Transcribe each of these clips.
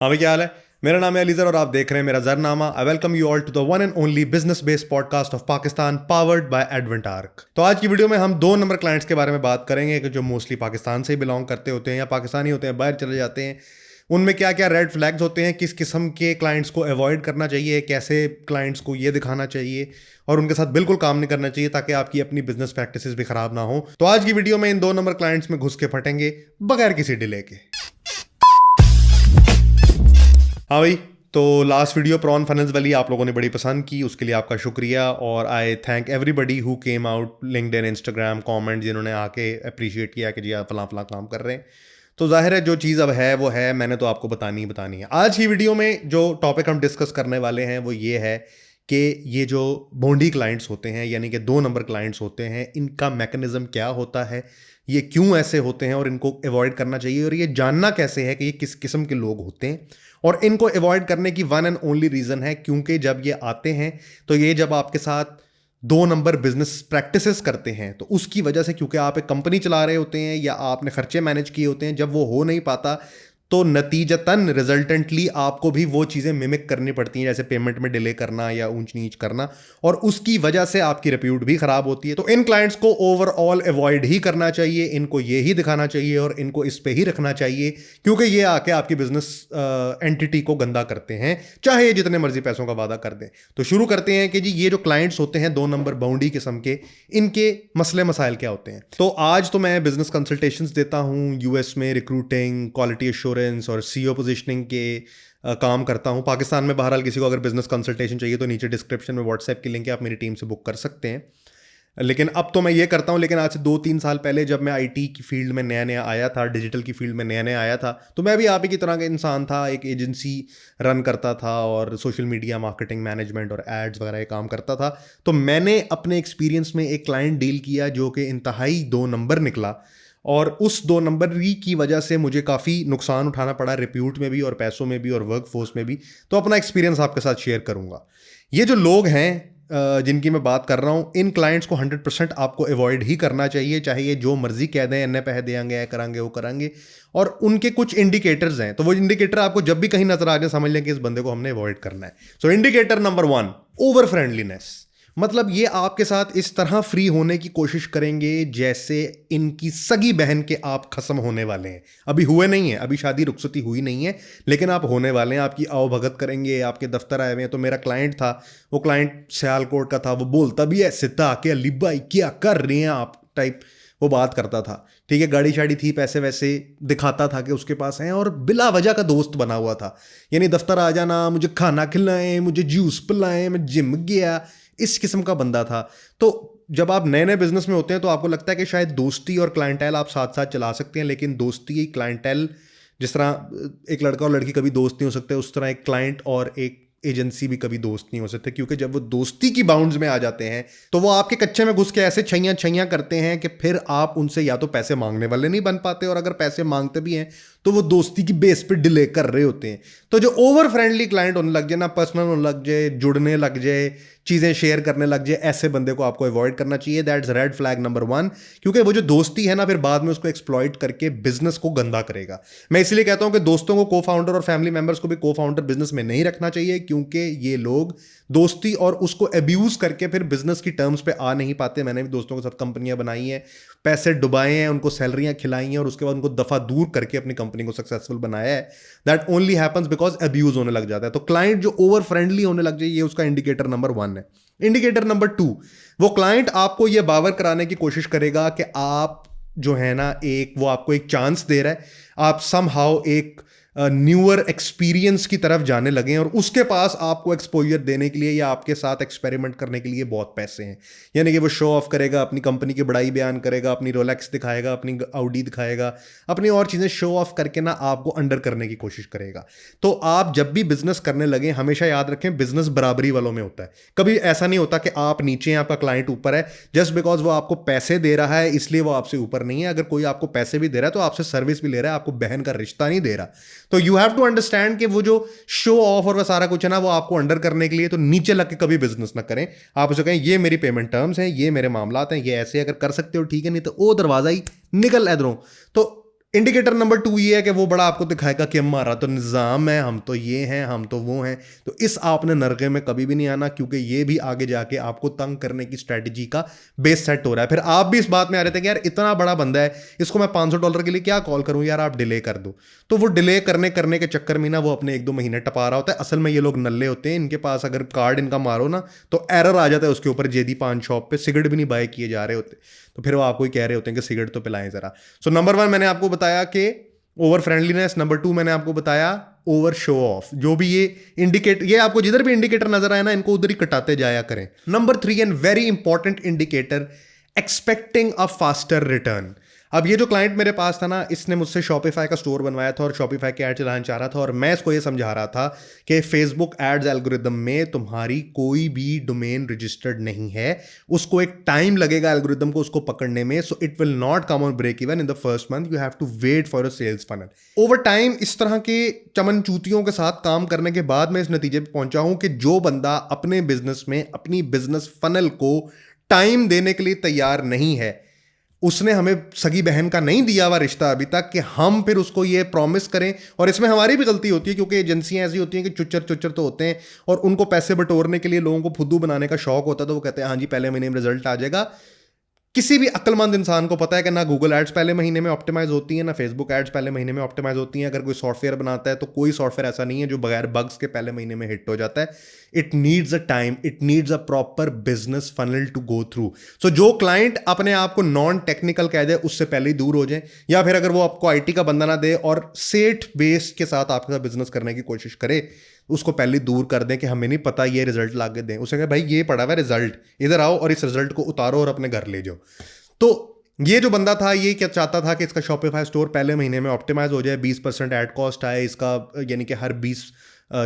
हाँ भाई, क्या हाल है। मेरा नाम है अलीजर और आप देख रहे हैं मेरा जरनामा। I welcome you all to the one and only business based podcast of Pakistan, powered by Advent Arc. तो आज की वीडियो में हम 2 नंबर क्लाइंट्स के बारे में बात करेंगे कि जो मोस्टली पाकिस्तान से बिलोंग करते होते हैं या पाकिस्तानी होते हैं, बाहर चले जाते हैं। उनमें क्या क्या रेड फ्लैग्स होते हैं, किस किस्म के क्लाइंट्स को अवॉइड करना चाहिए, कैसे क्लाइंट्स को ये दिखाना चाहिए और उनके साथ बिल्कुल काम नहीं करना चाहिए ताकि आपकी अपनी बिजनेस प्रैक्टिसेस भी खराब ना हो। तो आज की वीडियो में इन 2 नंबर क्लाइंट्स में घुस के फटेंगे बगैर किसी डिले के। हाँ भाई, तो लास्ट वीडियो प्रॉन फनल्स वाली आप लोगों ने बड़ी पसंद की, उसके लिए आपका शुक्रिया। और आई thank everybody who came out, LinkedIn, Instagram, comment, जिन्होंने आके अप्रिशिएट किया कि जी आप फलां फलां काम कर रहे हैं। तो जाहिर है जो चीज़ अब है वो है, मैंने तो आपको बतानी ही बतानी है। आज की वीडियो में जो टॉपिक हम डिस्कस करने वाले हैं वो ये है कि ये जो बोंडी क्लाइंट्स होते हैं, यानी कि 2 नंबर क्लाइंट्स होते हैं, इनका मैकेनिज्म क्या होता है, ये क्यों ऐसे होते हैं और इनको अवॉइड करना चाहिए, और ये जानना कैसे है कि ये किस किस्म के लोग होते हैं। और इनको अवॉइड करने की वन एंड ओनली रीज़न है क्योंकि जब ये आते हैं तो ये जब आपके साथ 2 नंबर बिजनेस प्रैक्टिसेस करते हैं तो उसकी वजह से, क्योंकि आप एक कंपनी चला रहे होते हैं या आपने खर्चे मैनेज किए होते हैं, जब वो हो नहीं पाता तो नतीजतन रिजल्टेंटली आपको भी वो चीज़ें मिमिक करनी पड़ती हैं, जैसे पेमेंट में डिले करना या ऊंच नीच करना, और उसकी वजह से आपकी रेप्यूट भी खराब होती है। तो इन क्लाइंट्स को ओवरऑल अवॉइड ही करना चाहिए, इनको ये ही दिखाना चाहिए और इनको इस पे ही रखना चाहिए, क्योंकि ये आके आपकी बिजनेस एंटिटी को गंदा करते हैं, चाहे ये जितने मर्जी पैसों का वादा कर दें। तो शुरू करते हैं कि जी ये जो क्लाइंट्स होते हैं 2 नंबर बाउंडी किस्म के, इनके मसले मसाइल क्या होते हैं। तो आज तो मैं बिजनेस कंसल्टेशंस देता हूँ यूएस में, रिक्रूटिंग, क्वालिटी एश्योरेंस और सीईओ पोजीशनिंग के काम करता हूं। पाकिस्तान में बहरहाल किसी को अगर बिजनेस कंसल्टेशन चाहिए तो नीचे डिस्क्रिप्शन में व्हाट्सएप की लिंक है, आप मेरी टीम से बुक कर सकते हैं। लेकिन अब तो मैं ये करता हूं, लेकिन आज से 2-3 साल पहले जब मैं आईटी की फील्ड में नया नया आया था, डिजिटल की फील्ड में नया नया आया था, तो मैं भी आप ही की तरह का इंसान था, एक एजेंसी रन करता था और सोशल मीडिया मार्केटिंग मैनेजमेंट और एड्स वगैरह काम करता था। तो मैंने अपने एक्सपीरियंस में एक क्लाइंट डील किया जो कि इंतहाई 2 नंबर निकला, और उस 2 नंबरी की वजह से मुझे काफ़ी नुकसान उठाना पड़ा, रिप्यूट में भी और पैसों में भी और वर्क फोर्स में भी। तो अपना एक्सपीरियंस आपके साथ शेयर करूंगा। ये जो लोग हैं जिनकी मैं बात कर रहा हूँ, इन क्लाइंट्स को 100% आपको अवॉइड ही करना चाहिए, चाहे ये जो मर्जी कह दें, इन्ने पैसे देंगे, ये करांगे, वो करांगे। और उनके कुछ इंडिकेटर्स हैं, तो वो इंडिकेटर आपको जब भी कहीं नजर आ जाए समझ लें कि इस बंदे को हमने अवॉइड करना है। सो इंडिकेटर नंबर 1, ओवर फ्रेंडलीनेस। मतलब ये आपके साथ इस तरह फ्री होने की कोशिश करेंगे जैसे इनकी सगी बहन के आप खत्म होने वाले हैं। अभी हुए नहीं है, अभी शादी रुखसती हुई नहीं है, लेकिन आप होने वाले हैं। आपकी आओ भगत करेंगे, आपके दफ्तर आए हुए हैं। तो मेरा क्लाइंट था, वो क्लाइंट सियालकोट का था, वो बोलता भी ऐसे था कि अली भाई क्या कर रहे हैं आप टाइप वो बात करता था। ठीक है, गाड़ी शाड़ी थी, पैसे वैसे दिखाता था कि उसके पास हैं, और बिला वजह का दोस्त बना हुआ था। यानी दफ्तर आ जाना, मुझे खाना खिलाएं, मुझे जूस पिलाएं, मैं जिम गया, इस किस्म का बंदा था। तो जब आप नए नए बिजनेस में होते हैं तो आपको लगता है कि शायद दोस्ती और क्लाइंटेल आप साथ साथ चला सकते हैं, लेकिन दोस्ती क्लाइंटेल, जिस तरह एक लड़का और लड़की कभी दोस्त नहीं हो सकते, उस तरह एक क्लाइंट और एक एजेंसी भी कभी दोस्त नहीं हो सकते, क्योंकि जब वो दोस्ती की बाउंड्स में आ जाते हैं तो वो आपके कच्चे में घुस के ऐसे छैयां छैयां करते हैं कि फिर आप उनसे या तो पैसे मांगने वाले नहीं बन पाते, और अगर पैसे मांगते भी हैं तो वो दोस्ती की बेस पे डिले कर रहे होते हैं। तो जो ओवर फ्रेंडली क्लाइंट होने लग जाए ना, पर्सनल होने लग जाए, जुड़ने लग जाए, चीज़ें शेयर करने लग जाए, ऐसे बंदे को आपको अवॉइड करना चाहिए। दैट्स रेड फ्लैग नंबर 1, क्योंकि वो जो दोस्ती है ना, फिर बाद में उसको एक्सप्लॉइट करके बिजनेस को गंदा करेगा। मैं इसलिए कहता हूं कि दोस्तों को, को फाउंडर और फैमिली मेंबर्स को भी को फाउंडर बिजनेस में नहीं रखना चाहिए, क्योंकि ये लोग दोस्ती और उसको अब्यूज करके फिर बिजनेस की टर्म्स पे आ नहीं पाते। मैंने भी दोस्तों के साथ कंपनियां बनाई हैं, पैसे डुबाए हैं, उनको सैलरियां खिलाई हैं, और उसके बाद उनको दफा दूर करके अपनी कंपनी को सक्सेसफुल बनाया है। That only happens because abuse होने लग जाता है। तो क्लाइंट जो ओवर फ्रेंडली होने लग जाए, ये उसका इंडिकेटर नंबर 1 है। इंडिकेटर नंबर 2, वो क्लाइंट आपको ये बावर कराने की कोशिश करेगा कि आप जो है ना, एक वो आपको एक चांस दे रहा है, आप समहाउ एक न्यूअर एक्सपीरियंस की तरफ जाने लगे हैं, और उसके पास आपको एक्सपोजर देने के लिए या आपके साथ एक्सपेरिमेंट करने के लिए बहुत पैसे हैं। यानी कि वो शो ऑफ करेगा, अपनी कंपनी की बड़ाई बयान करेगा, अपनी रोलेक्स दिखाएगा, अपनी ऑडी दिखाएगा, अपनी और चीज़ें शो ऑफ करके ना आपको अंडर करने की कोशिश करेगा। तो आप जब भी बिजनेस करने लगे, हमेशा याद रखें बिजनेस बराबरी वालों में होता है। कभी ऐसा नहीं होता कि आप नीचे हैं, आपका क्लाइंट ऊपर है, जस्ट बिकॉज वो आपको पैसे दे रहा है इसलिए वो आपसे ऊपर नहीं है। अगर कोई आपको पैसे भी दे रहा है तो आपसे सर्विस भी ले रहा है, आपको बहन का रिश्ता नहीं दे रहा। तो यू हैव टू अंडरस्टैंड कि वो जो शो ऑफ और वो सारा कुछ है ना, वो आपको अंडर करने के लिए। तो नीचे लग के कभी बिजनेस ना करें। आप उसे कहें ये मेरी पेमेंट टर्म्स हैं, ये मेरे मामलात हैं, ये ऐसे अगर कर सकते हो ठीक है, नहीं तो वो दरवाजा ही निकल इधरों। तो इंडिकेटर नंबर 2 ये है कि वो बड़ा आपको दिखाएगा कि हमारा तो निज़ाम है, हम तो ये हैं, हम तो वो हैं। तो इस आपने नरके में कभी भी नहीं आना, क्योंकि ये भी आगे जाके आपको तंग करने की स्ट्रैटेजी का बेस सेट हो रहा है। फिर आप भी इस बात में आ रहे थे कि यार इतना बड़ा बंदा है, इसको मैं $500 के लिए क्या कॉल करूं यार, आप डिले कर दो। तो वो डिले करने के चक्कर में ना वो अपने 1-2 महीने टपा रहा होता है। असल में ये लोग नल्ले होते हैं, इनके पास अगर कार्ड इनका मारो ना तो एरर आ जाता है उसके ऊपर, जेदी पान शॉप पे सिगरेट भी नहीं बाय किए जा रहे होते, तो फिर वो आपको ही कह रहे होते हैं कि सिगरेट तो पिलाएं जरा। सो नंबर 1 मैंने आपको बताया कि ओवर फ्रेंडलीनेस, नंबर 2 मैंने आपको बताया ओवर शो ऑफ। जो भी ये इंडिकेटर, ये आपको जिधर भी इंडिकेटर नजर आए ना, इनको उधर ही कटाते जाया करें। Number 3 and very important indicator, expecting a faster return. अब ये जो क्लाइंट मेरे पास था ना, इसने मुझसे शॉपिफाई का स्टोर बनवाया था और शॉपिफाई के ऐड चलाना चाह रहा था, और मैं इसको ये समझा रहा था कि फेसबुक एड्स एल्गोरिदम में तुम्हारी कोई भी डोमेन रजिस्टर्ड नहीं है, उसको एक टाइम लगेगा एल्गोरिदम को उसको पकड़ने में, so it will not come on break even in the first month, you have to wait for a sales funnel. Over time इस तरह के चमन चूतियों के साथ काम करने के बाद मैं इस नतीजे पर पहुंचा हूं कि जो बंदा अपने बिजनेस में अपनी बिजनेस फनल को टाइम देने के लिए तैयार नहीं है, उसने हमें सगी बहन का नहीं दिया हुआ रिश्ता अभी तक कि हम फिर उसको ये प्रॉमिस करें। और इसमें हमारी भी गलती होती है, क्योंकि एजेंसियां ऐसी होती हैं कि चुच्चर चुच्चर तो होते हैं, और उनको पैसे बटोरने के लिए लोगों को फुद्दू बनाने का शौक होता है, तो वो कहते हैं हाँ जी पहले महीने में रिजल्ट आ जाएगा। किसी भी अक्लमंद इंसान को पता है कि ना गूगल एड्स पहले महीने में ऑप्टिमाइज होती हैं, ना फेसबुक एड्स पहले महीने में ऑप्टिमाइज होती हैं। अगर कोई सॉफ्टवेयर बनाता है तो कोई सॉफ्टवेयर ऐसा नहीं है जो बगैर बग्स के पहले महीने में हिट हो जाता है। It needs a time, it needs a proper business funnel to go through. So जो क्लाइंट अपने आप को नॉन टेक्निकल कह दे, उससे पहले ही दूर हो जाए, या फिर अगर वो आपको आईटी का बंदा ना दे और सेठ बेस के साथ आपके साथ बिजनेस करने की कोशिश करे, उसको पहले दूर कर दें कि हमें नहीं पता, ये रिजल्ट ला के दें। उसे कहे भाई ये पड़ा हुआ रिजल्ट, इधर आओ और इस रिजल्ट को उतारो और अपने घर ले जाओ। तो ये जो बंदा था ये क्या चाहता था कि इसका शॉपिफाई स्टोर पहले महीने में ऑप्टिमाइज हो जाए, 20% ऐड कॉस्ट आए इसका, यानी कि हर 20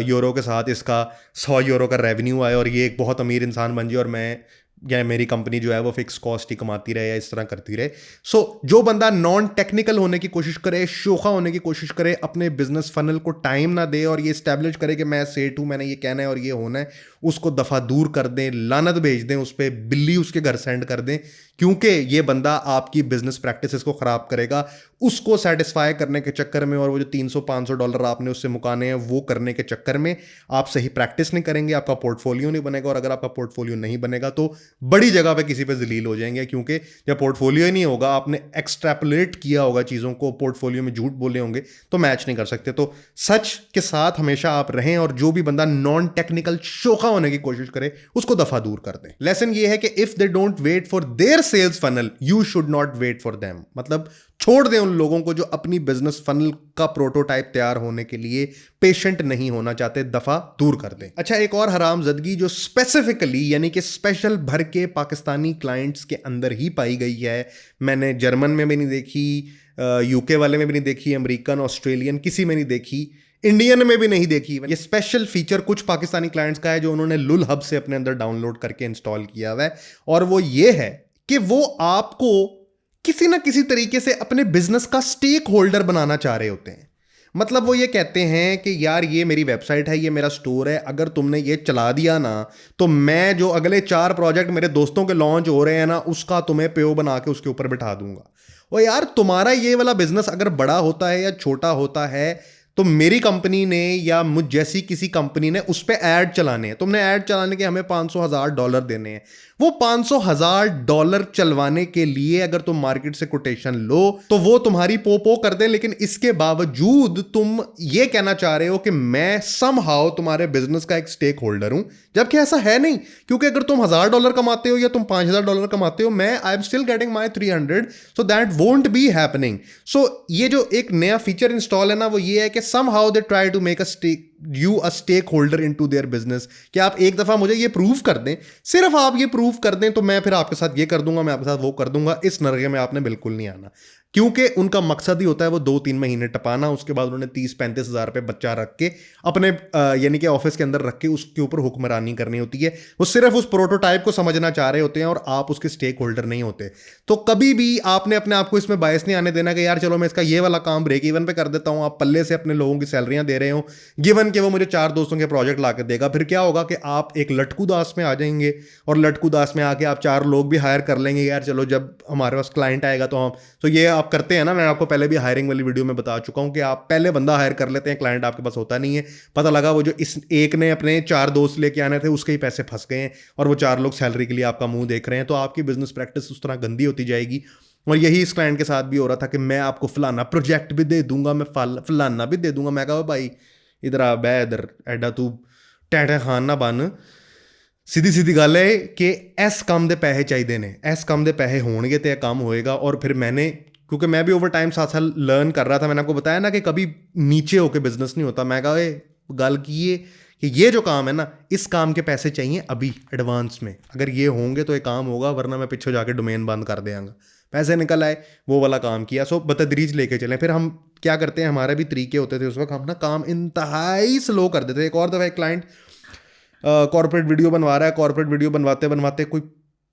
यूरो के साथ इसका 100 यूरो का रेवेन्यू आए, और ये एक बहुत अमीर इंसान बन जाए, और मैं या मेरी कंपनी जो है वो फिक्स कॉस्ट ही कमाती रहे या इस तरह करती रहे। सो जो बंदा नॉन टेक्निकल होने की कोशिश करे, शोखा होने की कोशिश करे, अपने बिजनेस फनल को टाइम ना दे और ये स्टैब्लिश करे कि मैं सेठ हूँ, मैंने ये कहना है और ये होना है, उसको दफ़ा दूर कर दें, लानत भेज दें उस पर, बिल्ली उसके घर सेंड कर दें, क्योंकि ये बंदा आपकी बिजनेस प्रैक्टिसेस को ख़राब करेगा। उसको सेटिस्फाई करने के चक्कर में और वो जो $300-500 आपने उससे मुकाने हैं वो करने के चक्कर में आप सही प्रैक्टिस नहीं करेंगे, आपका पोर्टफोलियो नहीं बनेगा, और अगर आपका पोर्टफोलियो नहीं बनेगा तो बड़ी जगह पे किसी पे जलील हो जाएंगे, क्योंकि जब पोर्टफोलियो ही नहीं होगा, आपने एक्सट्रैपोलेट किया होगा चीज़ों को, पोर्टफोलियो में झूठ बोले होंगे तो मैच नहीं कर सकते। तो सच के साथ हमेशा आप रहें, और जो भी बंदा नॉन टेक्निकल शोखा होने की कोशिश करे उसको दफा दूर कर दें। लेसन ये है कि if they don't wait for their sales funnel, you should not wait for them. मतलब छोड़ दें उन लोगों को जो अपनी बिजनेस फनल का प्रोटोटाइप तैयार होने के लिए पेशेंट नहीं होना चाहते, दफा दूर कर दें। अच्छा, एक और हरामजदगी जो स्पेसिफिकली यानी कि स्पेशल भर के पाकिस्तानी क्लाइंट्स के अंदर ही पाई गई है, मैंने जर्मन में भी नहीं देखी, यूके वाले में भी नहीं देखी, अमेरिकन ऑस्ट्रेलियन किसी में नहीं देखी, इंडियन में भी नहीं देखी। ये स्पेशल फीचर कुछ पाकिस्तानी क्लाइंट्स का है जो उन्होंने लुल हब से अपने अंदर डाउनलोड करके इंस्टॉल किया हुआ है, और वो ये है कि वो आपको किसी ना किसी तरीके से अपने बिजनेस का स्टेक होल्डर बनाना चाह रहे होते हैं। मतलब वो ये कहते हैं कि यार ये मेरी वेबसाइट है, ये मेरा स्टोर है, अगर तुमने ये चला दिया ना तो मैं जो अगले 4 प्रोजेक्ट मेरे दोस्तों के लॉन्च हो रहे हैं ना, उसका तुम्हें पेओ बना के उसके ऊपर बिठा दूंगा। और यार तुम्हारा ये वाला बिजनेस अगर बड़ा होता है या छोटा होता है, तो मेरी कंपनी ने या मुझ जैसी किसी कंपनी ने उस पर ऐड चलाने हैं, तुमने ऐड चलाने के हमें $500,000 देने हैं। वो $500,000 चलवाने के लिए अगर तुम मार्केट से कोटेशन लो तो वो तुम्हारी पो कर दे, लेकिन इसके बावजूद तुम ये कहना चाह रहे हो कि मैं समहाउ तुम्हारे बिजनेस का एक स्टेक होल्डर हूं, जबकि ऐसा है नहीं। क्योंकि अगर तुम $1,000 कमाते हो या तुम $5,000 कमाते हो, मैं I am still getting my 300, so that won't be happening. So ये जो एक नया फीचर इंस्टॉल है ना, वो ये है कि somehow they try to make a stakeholder into their business, कि आप एक दफा मुझे ये प्रूव कर दें, सिर्फ आप ये प्रूव कर दें तो मैं फिर आपके साथ ये कर दूंगा, मैं आपके साथ वो कर दूंगा। इस नरगे में आपने बिल्कुल नहीं आना, क्योंकि उनका मकसद ही होता है वो 2-3 महीने टपाना, उसके बाद उन्होंने 30-35 हज़ार रुपये बच्चा रख के अपने यानी कि ऑफिस के अंदर रख के उसके ऊपर हुक्मरानी करनी होती है। वो सिर्फ उस प्रोटोटाइप को समझना चाह रहे होते हैं और आप उसके स्टेक होल्डर नहीं होते। तो कभी भी आपने अपने आप को इसमें बायस नहीं आने देना कि यार चलो मैं इसका ये वाला काम ब्रेक इवन पे कर देता हूँ। आप पल्ले से अपने लोगों की सैलरियाँ दे रहे हो, गिवन कि वो मुझे 4 दोस्तों के प्रोजेक्ट ला के देगा, फिर क्या होगा कि आप एक लटकू दास में आ जाएंगे, और लटकू दास में आके आप 4 लोग भी हायर कर लेंगे, यार चलो जब हमारे पास क्लाइंट आएगा तो हम, तो ये आप करते हैं ना, मैं आपको पहले भी हायरिंग वाली वीडियो में बता चुका हूँ कि आप पहले बंदा हायर कर लेते हैं, क्लाइंट आपके पास होता नहीं है, पता लगा वो जो इस एक ने अपने 4 दोस्त लेके आने थे उसके ही पैसे फंस गए हैं और वो 4 लोग सैलरी के लिए आपका मुंह देख रहे हैं, तो आपकी बिजनेस प्रैक्टिस उस तरह गंदी होती जाएगी। और यही इस क्लाइंट के साथ भी हो रहा था कि मैं आपको फलाना प्रोजेक्ट भी दे दूंगा, मैं फलाना भी दे दूंगा। मैं कहा भाई इधर आ, बै इधर एडा तू टैटे खान ना बन। सीधी सीधी गल है कि इस काम के पैसे चाहिए ने, इस काम के पैसे होंगे तो यह काम होएगा। और फिर मैंने, क्योंकि मैं भी ओवर टाइम साथ साथ लर्न कर रहा था, मैंने आपको बताया ना कि कभी नीचे होके बिजनेस नहीं होता। मैं कहा गल की है कि ये जो काम है ना, इस काम के पैसे चाहिए अभी एडवांस में, अगर ये होंगे तो ये काम होगा, वरना मैं पीछे जाके डोमेन बंद कर देंगा। पैसे निकल आए, वो वाला काम किया। सो बतदरीज लेके चलें। फिर हम क्या करते हैं, हमारे भी तरीके होते थे उस वक्त, हम ना काम इंतहाई स्लो कर देते थे। एक और दफ़ा एक क्लाइंट कॉर्पोरेट वीडियो बनवा रहा है, कॉर्पोरेट वीडियो बनवाते बनवाते कोई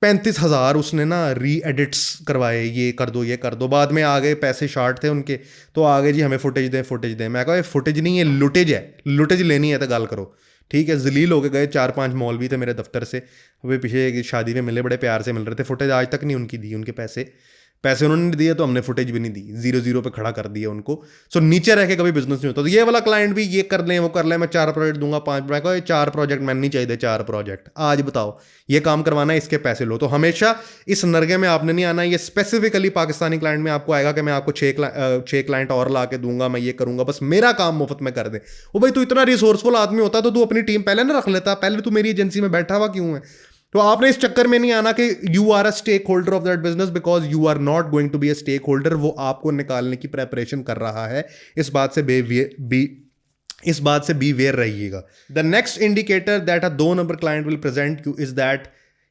35,000 उसने ना री एडिट्स करवाए, ये कर दो ये कर दो। बाद में आ गए, पैसे शार्ट थे उनके, तो आ गए जी हमें फुटेज दें फुटेज दें। मैं कहा फुटेज नहीं, ये लुटेज है, लुटेज लेनी है तो गल करो, ठीक है। जलील होके गए। 4-5 मौलवी थे मेरे दफ्तर से, वे पीछे शादी में मिले, बड़े प्यार से मिल रहे थे। फुटेज आज तक नहीं उनकी दी, उनके पैसे उन्होंने नहीं दिए तो हमने फुटेज भी नहीं दी, 0-0 पे खड़ा कर दिया उनको। सो नीचे रह के कभी बिजनेस नहीं होता। तो ये वाला क्लाइंट भी ये कर लें वो कर लें, मैं 4 प्रोजेक्ट दूंगा 5, मैं कहा 4 प्रोजेक्ट मैंने नहीं चाहिए, 4 प्रोजेक्ट आज बताओ ये काम करवाना है, इसके पैसे लो। तो हमेशा इस नरगे में आपने नहीं आना। ये स्पेसिफिकली पाकिस्तानी क्लाइंट में आपको आएगा कि मैं आपको 6 क्लाइंट और ला के दूंगा, मैं ये करूंगा, बस मेरा काम मुफ्त में कर दे। वो भाई तू इतना रिसोर्सफुल आदमी होता तो तू अपनी टीम पहले ना रख लेता, पहले तू मेरी एजेंसी में बैठा हुआ क्यों है। तो आपने इस चक्कर में नहीं आना कि you are a stakeholder of that business, because you are not going to be a stakeholder. वो आपको निकालने की प्रेपरेशन कर रहा है। इस बात से बी वेयर रहिएगा। The next indicator that a 2 number client will present you is that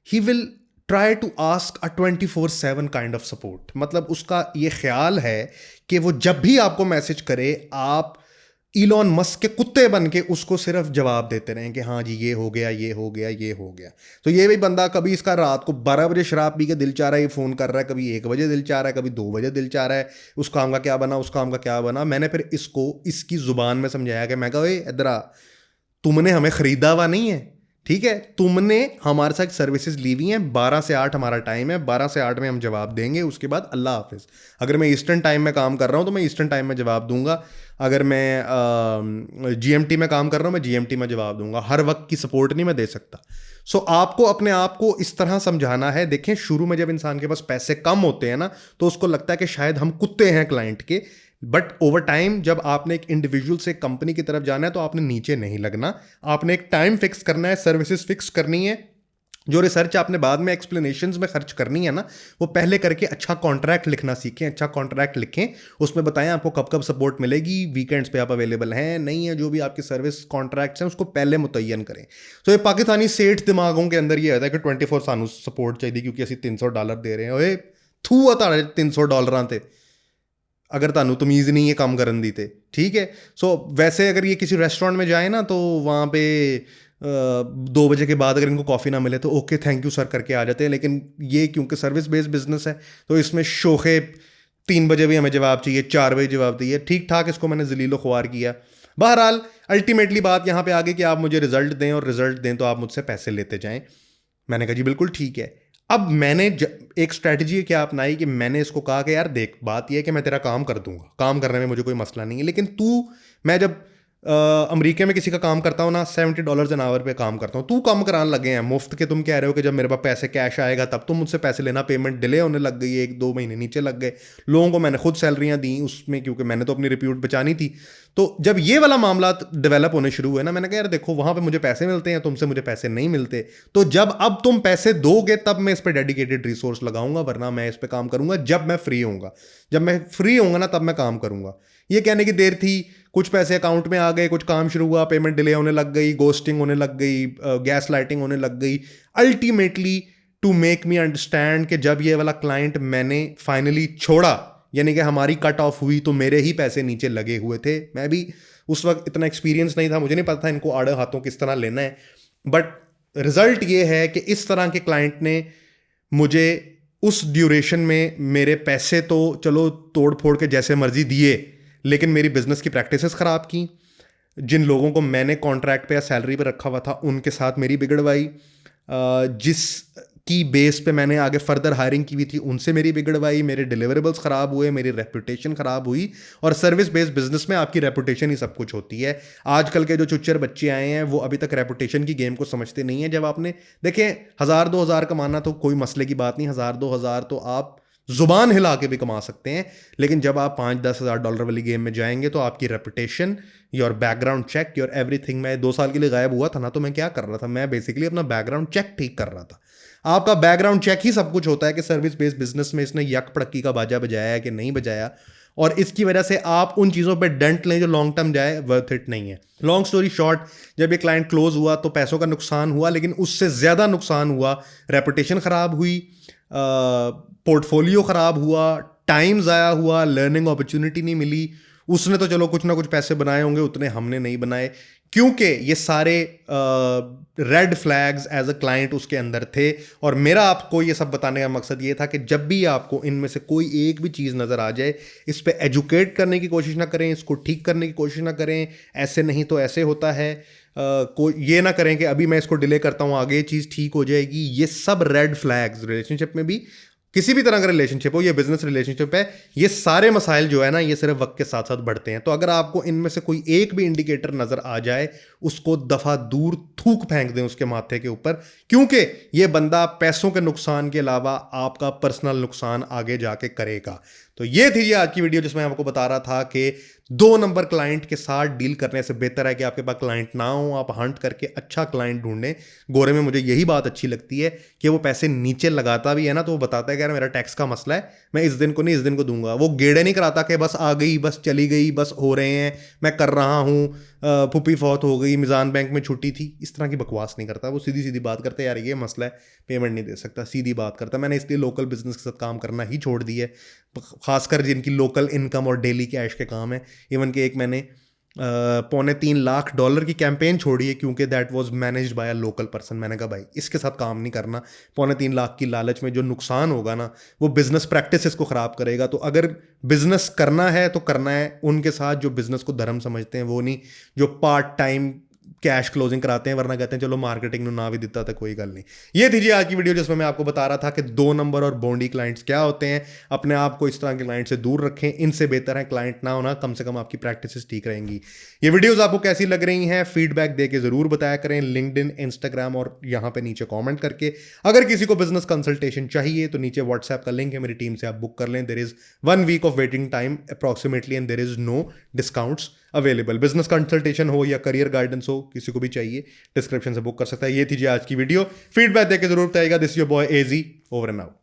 he will try to ask a 24/7 kind of support. मतलब उसका ये ख्याल है कि वो जब भी आपको मैसेज करे, आप इलॉन मस्क के कुत्ते बन के उसको सिर्फ जवाब देते रहें कि हाँ जी ये हो गया ये हो गया ये हो गया। तो ये भी बंदा, कभी इसका रात को 12 बजे शराब पी के दिल चाह रहा है, ये फ़ोन कर रहा है, कभी 1 बजे दिल चाह रहा है, कभी 2 बजे दिल चाह रहा है, उस काम का क्या बना, उस काम का क्या बना। मैंने फिर इसको इसकी ज़ुबान में समझाया कि मैं कहा इधर आ, तुमने हमें ख़रीदा हुआ नहीं है, ठीक है, तुमने हमारे साथ सर्विसेज ली हुई हैं। 12 से 8 हमारा टाइम है, 12 से 8 में हम जवाब देंगे, उसके बाद अल्लाह हाफिज़। अगर मैं ईस्टर्न टाइम में काम कर रहा हूँ तो मैं ईस्टर्न टाइम में जवाब दूंगा, अगर मैं जीएमटी में काम कर रहा हूँ मैं जीएमटी में जवाब दूंगा। हर वक्त की सपोर्ट नहीं मैं दे सकता। सो आपको अपने आप को इस तरह समझाना है। देखें, शुरू में जब इंसान के पास पैसे कम होते हैं ना, तो उसको लगता है कि शायद हम कुत्ते हैं क्लाइंट के, बट ओवर टाइम जब आपने एक इंडिविजुअल से कंपनी की तरफ जाना है तो आपने नीचे नहीं लगना। आपने एक टाइम फिक्स करना है, सर्विसेज फिक्स करनी है। जो रिसर्च आपने बाद में एक्सप्लेनेशंस में खर्च करनी है ना, वो पहले करके अच्छा कॉन्ट्रैक्ट लिखना सीखें। अच्छा कॉन्ट्रैक्ट लिखें, उसमें बताएं आपको कब कब सपोर्ट मिलेगी, वीकेंड्स पे आप अवेलेबल हैं नहीं है, जो भी आपकी सर्विस कॉन्ट्रैक्ट्स हैं उसको पहले मुतय्यन करें। तो ये पाकिस्तानी सेठ दिमागों के अंदर ये होता है कि 24 सानू सपोर्ट चाहिए क्योंकि असं $300 दे रहे हैं। ओए थू आ ताड़े $300 ते, अगर तुहानू तमीज़ नहीं है काम करन दी ते, ठीक है। सो वैसे अगर ये किसी रेस्टोरेंट में जाए ना, तो वहाँ पे 2 बजे के बाद अगर इनको कॉफ़ी ना मिले तो ओके थैंक यू सर करके आ जाते हैं। लेकिन ये क्योंकि सर्विस बेस्ड बिजनेस है तो इसमें शोखे 3 बजे भी हमें जवाब चाहिए, 4 बजे जवाब चाहिए, ठीक ठाक। इसको मैंने जलीलो ख्वार किया। बहरहाल अल्टीमेटली बात यहाँ पे आ गई कि आप मुझे रिजल्ट दें, और रिजल्ट दें तो आप मुझसे पैसे लेते जाएं। मैंने कहा जी बिल्कुल ठीक है। अब मैंने एक स्ट्रैटेजी क्या अपनाई कि मैंने इसको कहा कि यार देख, बात यह है कि मैं तेरा काम कर दूंगा, काम करने में मुझे कोई मसला नहीं है, लेकिन मैं जब अमेरिका में किसी का काम करता हूँ ना, $70 एन आवर पे काम करता हूँ, तू काम कराने लगे हैं मुफ्त के। तुम कह रहे हो कि जब मेरे पास पैसे कैश आएगा तब तुम मुझसे पैसे लेना, पेमेंट डिले होने लग गई, 1-2 महीने नीचे लग गए। लोगों को मैंने खुद सैलरियाँ दी उसमें, क्योंकि मैंने तो अपनी रिप्यूट बचानी थी। तो जब ये वाला मामला डेवलप होने शुरू हुए ना, मैंने कहा यार देखो, वहाँ पे मुझे पैसे मिलते हैं, तुमसे मुझे पैसे नहीं मिलते, तो जब अब तुम पैसे दोगे तब मैं इस पर डेडिकेटेड रिसोर्स लगाऊंगा, वरना मैं इस पर काम करूंगा जब मैं फ्री होऊंगा। जब मैं फ्री होऊंगा ना तब मैं काम करूंगा। ये कहने की देर थी, कुछ पैसे अकाउंट में आ गए, कुछ काम शुरू हुआ, पेमेंट डिले होने लग गई, गोस्टिंग होने लग गई, गैस लाइटिंग होने लग गई। Ultimately to make me understand कि जब ये वाला क्लाइंट मैंने फाइनली छोड़ा, यानी कि हमारी कट ऑफ हुई, तो मेरे ही पैसे नीचे लगे हुए थे। मैं भी उस वक्त इतना एक्सपीरियंस नहीं था, मुझे नहीं पता था इनको आड़े हाथों किस तरह लेना है। बट रिजल्ट ये है कि इस तरह के क्लाइंट ने मुझे उस ड्यूरेशन में मेरे पैसे तो चलो तोड़ फोड़ के जैसे मर्जी दिए, लेकिन मेरी बिजनेस की प्रैक्टिसेस ख़राब की। जिन लोगों को मैंने कॉन्ट्रैक्ट पे या सैलरी पे रखा हुआ था उनके साथ मेरी बिगड़वाई। जिस की बेस पे मैंने आगे फर्दर हायरिंग की हुई थी, उनसे मेरी बिगड़वाई, मेरे डिलीवरेबल्स ख़राब हुए, मेरी रेपुटेशन ख़राब हुई। और सर्विस बेस्ड बिजनेस में आपकी रेपुटेशन ही सब कुछ होती है। आजकल के जो चुच्चर बच्चे आए हैं वो अभी तक रेपुटेशन की गेम को समझते नहीं है। जब आपने देखें 1000-2000 कमाना तो कोई मसले की बात नहीं, 1000-2000 तो आप जुबान हिला के भी कमा सकते हैं। लेकिन जब आप 5-10 हज़ार डॉलर वाली गेम में जाएंगे तो आपकी reputation, your background check, your everything. मैं 2 साल के लिए गायब हुआ था ना, तो मैं क्या कर रहा था? मैं बेसिकली अपना बैकग्राउंड चेक ठीक कर रहा था। आपका बैकग्राउंड चेक ही सब कुछ होता है कि सर्विस बेस्ड बिजनेस में इसने यक पड़की का बाजा बजाया है कि नहीं बजाया। और इसकी वजह से आप उन चीज़ों पे डेंट लें जो लॉन्ग टर्म जाए, वर्थ इट नहीं है। लॉन्ग स्टोरी शॉर्ट, जब ये क्लाइंट क्लोज हुआ तो पैसों का नुकसान हुआ, लेकिन उससे ज़्यादा नुकसान हुआ, रेपुटेशन ख़राब हुई, पोर्टफोलियो ख़राब हुआ, टाइम ज़ाया हुआ, लर्निंग अपॉर्चुनिटी नहीं मिली। उसने तो चलो कुछ ना कुछ पैसे बनाए होंगे, उतने हमने नहीं बनाए, क्योंकि ये सारे red flags as a client उसके अंदर थे। और मेरा आपको ये सब बताने का मकसद ये था कि जब भी आपको इनमें से कोई एक भी चीज़ नज़र आ जाए, इस पे एजुकेट करने की कोशिश ना करें, इसको ठीक करने की कोशिश ना करें, ऐसे नहीं तो ऐसे होता है। कोई ये ना करें कि अभी मैं इसको डिले करता हूँ, आगे चीज़ ठीक हो जाएगी। ये सब रेड फ्लैग्स रिलेशनशिप में भी, किसी भी तरह का रिलेशनशिप हो, ये बिजनेस रिलेशनशिप है, ये सारे मसाइल जो है ना, ये सिर्फ वक्त के साथ साथ बढ़ते हैं। तो अगर आपको इनमें से कोई एक भी इंडिकेटर नज़र आ जाए, उसको दफ़ा दूर थूक फेंक दें उसके माथे के ऊपर, क्योंकि ये बंदा पैसों के नुकसान के अलावा आपका पर्सनल नुकसान आगे जाके करेगा। तो ये थी ये आज की वीडियो, जिसमें आपको बता रहा था कि 2 नंबर क्लाइंट के साथ डील करने से बेहतर है कि आपके पास क्लाइंट ना हो, आप हंट करके अच्छा क्लाइंट ढूंढें। गोरे में मुझे यही बात अच्छी लगती है कि वो पैसे नीचे लगाता भी है ना, तो वो बताता है कि यार मेरा टैक्स का मसला है, मैं इस दिन को नहीं इस दिन को दूंगा। वो गेड़े नहीं कराता कि बस आ गई, बस चली गई, बस हो रहे हैं, मैं कर रहा हूँ, फूफी फौत हो गई, मिजान बैंक में छुट्टी थी, इस तरह की बकवास नहीं करता। वो सीधी सीधी बात करते हैं, यार ये मसला है, पेमेंट नहीं दे सकता, सीधी बात करता। मैंने इसलिए लोकल बिजनेस के साथ काम करना ही छोड़ दी है, खासकर जिनकी लोकल इनकम और डेली कैश के काम है। इवन कि एक मैंने $2.25 लाख की कैंपेन छोड़ी है, क्योंकि that was managed by a local person. मैंने कहा भाई इसके साथ काम नहीं करना। $2.25 लाख की लालच में जो नुकसान होगा ना, वो बिजनेस प्रैक्टिसेस को ख़राब करेगा। तो अगर बिजनेस करना है तो करना है उनके साथ जो बिजनेस को धर्म समझते हैं, वो नहीं जो पार्ट टाइम कैश क्लोजिंग कराते हैं, वरना कहते हैं चलो मार्केटिंग में ना भी देता था कोई गल नहीं। ये थी जी आज की वीडियो, जिसमें मैं आपको बता रहा था कि 2 नंबर और बॉन्डी क्लाइंट्स क्या होते हैं। अपने आप को इस तरह के क्लाइंट से दूर रखें, इनसे बेहतर है क्लाइंट ना होना, कम से कम आपकी प्रैक्टिसेस ठीक रहेंगी। ये वीडियोस आपको कैसी लग रही हैं, फीडबैक दे के जरूर बताया करें, लिंक्डइन, इंस्टाग्राम और यहाँ पे नीचे कॉमेंट करके। अगर किसी को बिजनेस कंसल्टेशन चाहिए तो नीचे व्हाट्सएप का लिंक है, मेरी टीम से आप बुक कर लें। There is 1 week of waiting time approximately and there is no discounts available. Business consultation हो या करियर गाइडेंस हो, किसी को भी चाहिए डिस्क्रिप्शन से बुक कर सकता है। ये थी जी आज की वीडियो, फीडबैक देके जरूर बताइएगा। This your boy AG, over and out.